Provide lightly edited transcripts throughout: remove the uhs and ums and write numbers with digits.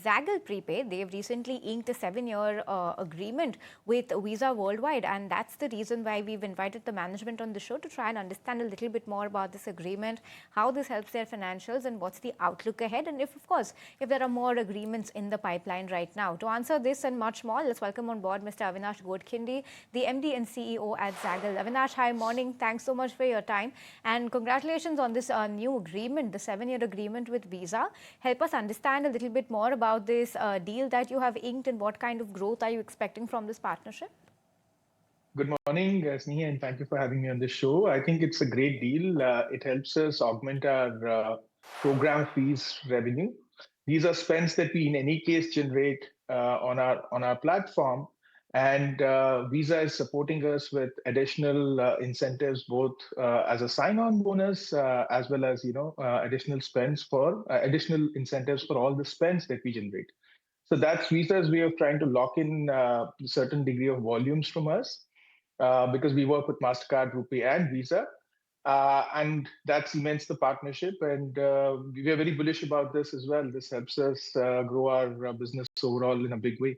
Zaggle Prepaid. They've recently inked a 7-year agreement with Visa Worldwide, and that's the reason why we've invited the management on the show to try and understand a little bit more about this agreement, how this helps their financials, and what's the outlook ahead, and if, of course, if there are more agreements in the pipeline right now. To answer this and much more, let's welcome on board Mr. Avinash Godkhindi, the MD and CEO at Zaggle. Avinash, hi, morning. Thanks so much for your time, and congratulations on this new agreement, the 7-year agreement with Visa. Help us understand a little bit more about this deal that you have inked and what kind of growth are you expecting from this partnership? Good morning, Sneha, and thank you for having me on the show. I think it's a great deal. It helps us augment our program fees revenue. These are spends that we, in any case, generate on our platform, and Visa is supporting us with additional incentives, both as a sign-on bonus as well as additional spends for additional incentives for all the spends that we generate. So that's Visa's way of trying to lock in a certain degree of volumes from us. Because we work with MasterCard, RuPay, and Visa. And that cements the partnership. And we are very bullish about this as well. This helps us grow our business overall in a big way.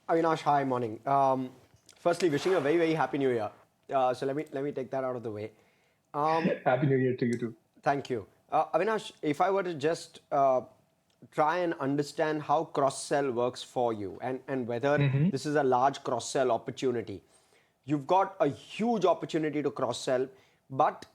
Avinash, hi, morning. Firstly, wishing you a very, very happy New Year. So let me take that out of the way. Happy New Year to you too. Thank you. Avinash, if I were to just try and understand how cross-sell works for you and whether this is a large cross-sell opportunity. You've got a huge opportunity to cross-sell, but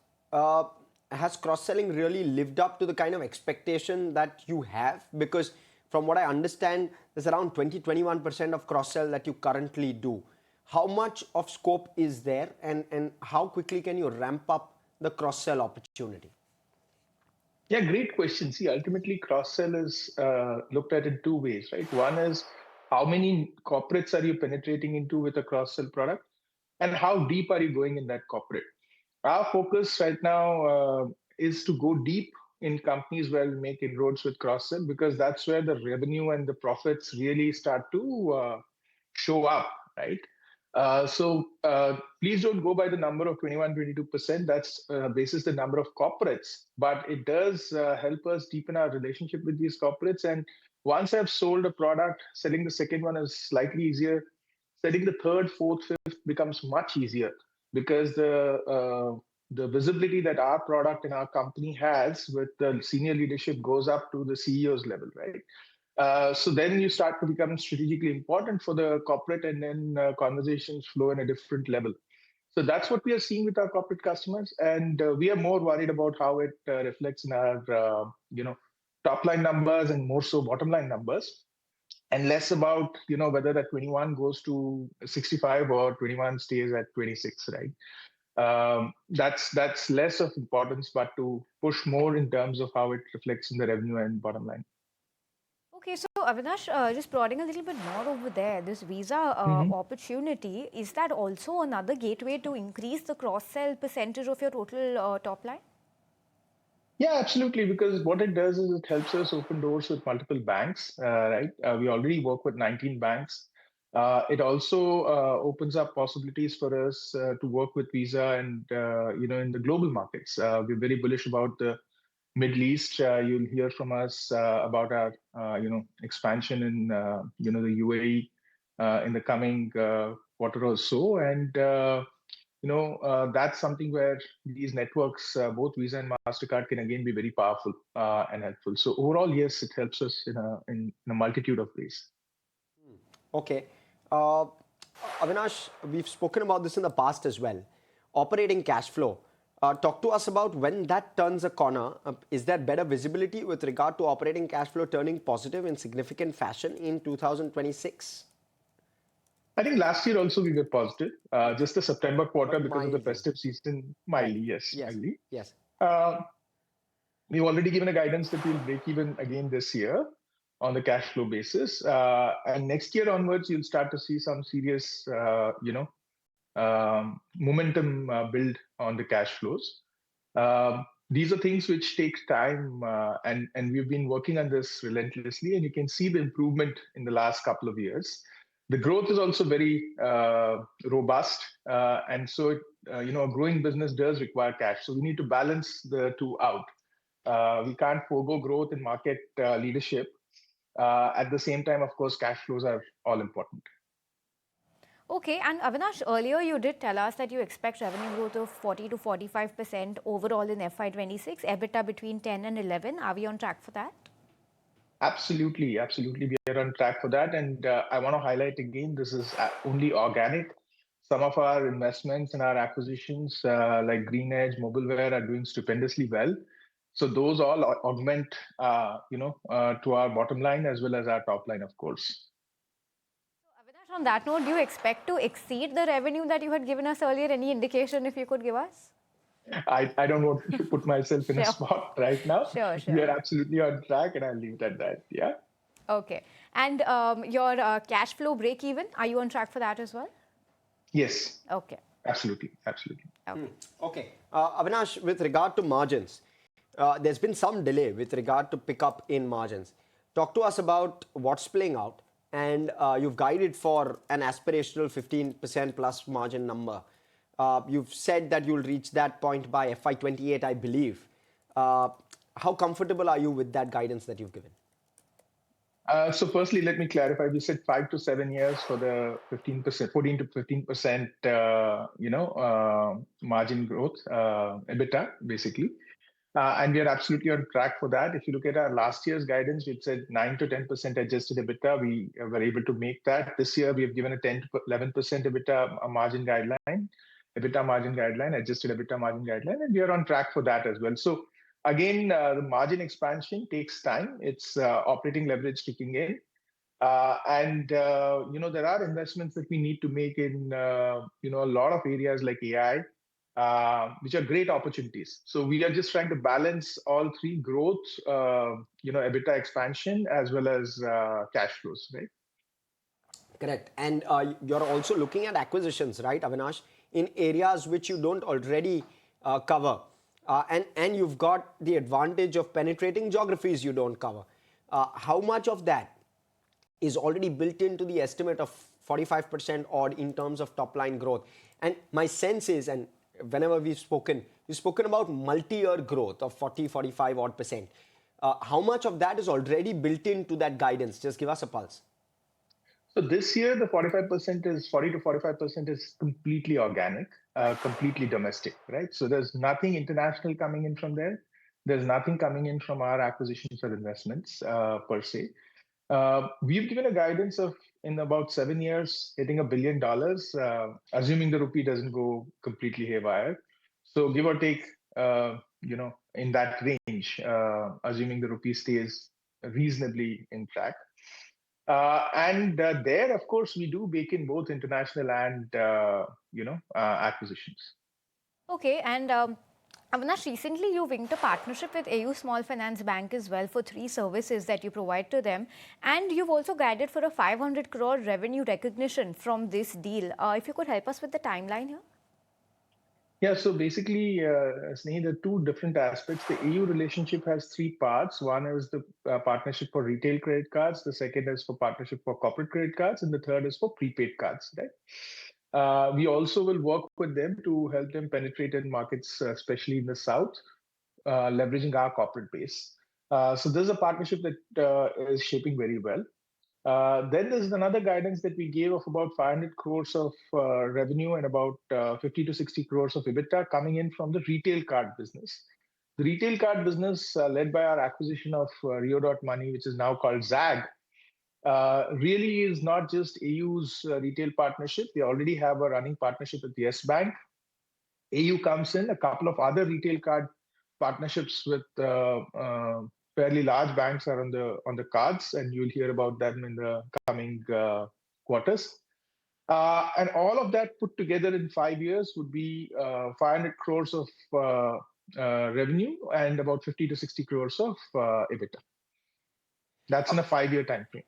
has cross-selling really lived up to the kind of expectation that you have? Because from what I understand, there's around 20-21% of cross-sell that you currently do. How much of scope is there, and how quickly can you ramp up the cross-sell opportunity? Yeah, great question. See, ultimately, cross-sell is looked at in two ways, right? One is how many corporates are you penetrating into with a cross-sell product, and how deep are you going in that corporate? Our focus right now is to go deep in companies where we make inroads with cross-sell, because that's where the revenue and the profits really start to show up, right? So please don't go by the number of 21-22%. That's basis the number of corporates, but it does help us deepen our relationship with these corporates. And once I've sold a product, selling the second one is slightly easier. Selling the third, fourth, fifth becomes much easier, because the visibility that our product and our company has with the senior leadership goes up to the CEO's level, right? So then you start to become strategically important for the corporate, and then conversations flow in a different level. So that's what we are seeing with our corporate customers, and we are more worried about how it reflects in our top line numbers and more so bottom line numbers, and less about whether that 21 goes to 65 or 21 stays at 26, right? That's less of importance, but to push more in terms of how it reflects in the revenue and bottom line. Okay, so Avinash, just prodding a little bit more over there, this Visa opportunity, is that also another gateway to increase the cross-sell percentage of your total top line? Yeah, absolutely. Because what it does is it helps us open doors with multiple banks, right? We already work with 19 banks. It also opens up possibilities for us to work with Visa and in the global markets. We're very bullish about the Middle East. You'll hear from us about our expansion in the UAE in the coming quarter or so, and that's something where these networks, both Visa and MasterCard, can again be very powerful and helpful. So overall, yes, it helps us in a multitude of ways. Okay. Avinash, we've spoken about this in the past as well. Operating cash flow. Talk to us about when that turns a corner. Is there better visibility with regard to operating cash flow turning positive in significant fashion in 2026? I think last year also we were positive. Just the September quarter, because of the Mildly. festive season, mildly, yes. Yes. Mildly. Yes. We've already given a guidance that we'll break even again this year on the cash flow basis. And next year onwards, you'll start to see some serious, momentum build on the cash flows. These are things which take time, and we've been working on this relentlessly, and you can see the improvement in the last couple of years. The growth is also very robust, and so a growing business does require cash. So we need to balance the two out. We can't forego growth in market leadership. At the same time, of course, cash flows are all important. Okay, and Avinash, earlier you did tell us that you expect revenue growth of 40 to 45% overall in FY26, EBITDA between 10 and 11. Are we on track for that? Absolutely, absolutely. We are on track for that. And I want to highlight again, this is only organic. Some of our investments and our acquisitions, like Green Edge, Mobileware, are doing stupendously well. So those all augment, to our bottom line as well as our top line, of course. Avinash, on that note, do you expect to exceed the revenue that you had given us earlier? Any indication if you could give us? I don't want to put myself in a Sure. spot right now. Sure. We are absolutely on track, and I'll leave it at that. Yeah. Okay. And your cash flow break even, are you on track for that as well? Yes. Okay. Absolutely. Okay. Avinash, with regard to margins, there's been some delay with regard to pickup in margins. Talk to us about what's playing out, and you've guided for an aspirational 15% plus margin number. You've said that you'll reach that point by FY28, I believe. How comfortable are you with that guidance that you've given? So firstly, let me clarify. We said 5 to 7 years for the 15%, 14 to 15%, margin growth, EBITDA, basically. And we are absolutely on track for that. If you look at our last year's guidance, we said 9 to 10% adjusted EBITDA. We were able to make that. This year, we have given a 10 to 11% EBITDA margin guideline, adjusted EBITDA margin guideline, and we are on track for that as well. So again, the margin expansion takes time. It's operating leverage kicking in. There are investments that we need to make in, a lot of areas like AI, which are great opportunities. So we are just trying to balance all three: growth, EBITDA expansion, as well as cash flows, right? Correct. And you're also looking at acquisitions, right, Avinash, in areas which you don't already cover. And you've got the advantage of penetrating geographies you don't cover. How much of that is already built into the estimate of 45% odd in terms of top line growth? And my sense is, and whenever we've spoken about multi-year growth of 40, 45 odd percent. How much of that is already built into that guidance? Just give us a pulse. So this year, the 40 to 45% is completely organic, completely domestic, right? So there's nothing international coming in from there. There's nothing coming in from our acquisitions or investments per se. We've given a guidance of, in about 7 years, hitting $1 billion, assuming the rupee doesn't go completely haywire. So give or take, in that range, assuming the rupee stays reasonably in track. There, of course, we do bake in both international and, acquisitions. Okay, and Avinash, recently you inked a partnership with AU Small Finance Bank as well for 3 services that you provide to them. And you've also guided for a 500 crore revenue recognition from this deal. If you could help us with the timeline here. Yeah, so basically, Sneha, there are 2 different aspects. The AU relationship has 3 parts. One is the partnership for retail credit cards. The second is for partnership for corporate credit cards. And the third is for prepaid cards, right? We also will work with them to help them penetrate in markets, especially in the South, leveraging our corporate base. So there's a partnership that is shaping very well. Then there's another guidance that we gave of about 500 crores of revenue and about 50 to 60 crores of EBITDA coming in from the retail card business. The retail card business, led by our acquisition of Rio.Money, which is now called Zag, really is not just AU's retail partnership. They already have a running partnership with the Yes Bank. AU comes in, a couple of other retail card partnerships with fairly large banks are on the cards, and you'll hear about them in the coming quarters. And all of that put together in 5 years would be 500 crores of revenue and about 50 to 60 crores of EBITDA. That's in a 5-year time frame.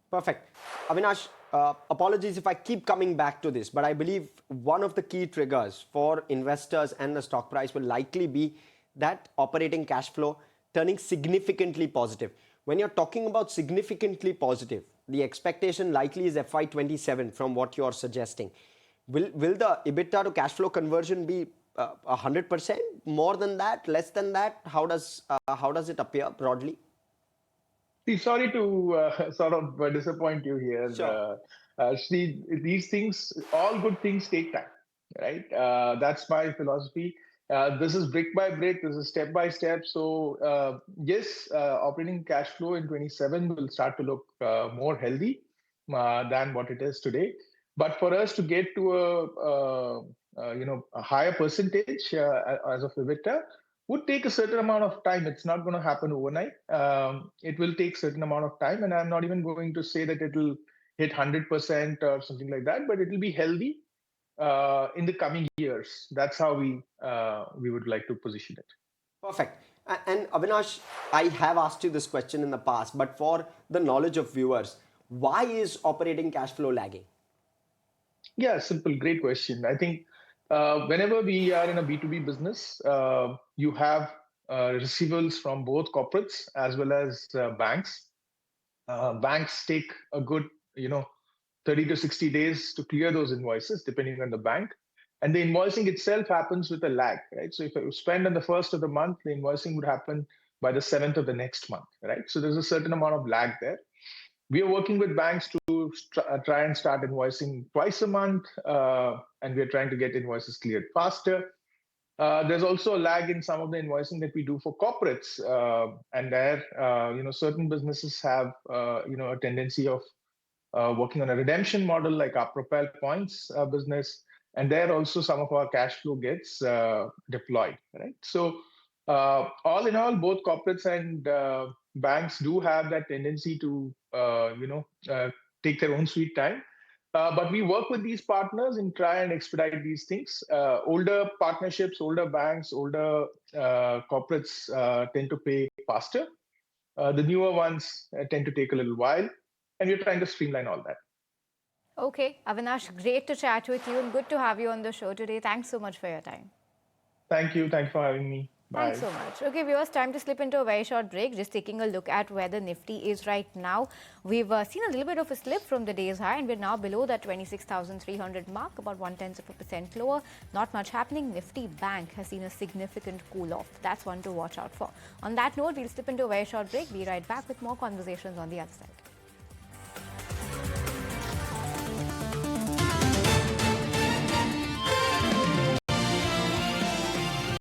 Perfect. Avinash, apologies if I keep coming back to this, but I believe one of the key triggers for investors and the stock price will likely be that operating cash flow turning significantly positive. When you're talking about significantly positive, the expectation likely is FY27 from what you're suggesting. Will the EBITDA to cash flow conversion be 100%, more than that, less than that? How does it appear broadly? See, sorry to sort of disappoint you here, Sure. Shri. These things, all good things take time, right? That's my philosophy. This is brick by brick. This is step by step. So yes, operating cash flow in 27 will start to look more healthy than what it is today. But for us to get to a higher percentage as of EBITDA, would take a certain amount of time. It's not going to happen overnight. It will take certain amount of time, and I'm not even going to say that it'll hit 100% or something like that, but it will be healthy in the coming years. That's how we would like to position it. Perfect. And Avinash, I have asked you this question in the past, but for the knowledge of viewers, why is operating cash flow lagging? Yeah, simple, great question. I think whenever we are in a B2B business, you have receivables from both corporates as well as banks. Banks take a good, 30 to 60 days to clear those invoices, depending on the bank. And the invoicing itself happens with a lag, right? So if you spend on the first of the month, the invoicing would happen by the seventh of the next month, right? So there's a certain amount of lag there. We are working with banks to try and start invoicing twice a month, and we are trying to get invoices cleared faster. There's also a lag in some of the invoicing that we do for corporates, and there, certain businesses have, a tendency of working on a redemption model like our Propel Points business, and there also some of our cash flow gets deployed, right? So all in all, both corporates and banks do have that tendency to, take their own sweet time. But we work with these partners and try and expedite these things. Older partnerships, older banks, older corporates tend to pay faster. The newer ones tend to take a little while, and we're trying to streamline all that. Okay, Avinash, great to chat with you and good to have you on the show today. Thanks so much for your time. Thank you. Thanks for having me. Thanks Bye. so much. Okay, viewers, time to slip into a very short break. Just taking a look at where the Nifty is right now. We've seen a little bit of a slip from the day's high, and we're now below that 26,300 mark, about 0.1% lower. Not much happening. Nifty Bank has seen a significant cool off. That's one to watch out for. On that note, we'll slip into a very short break. Be right back with more conversations on the other side.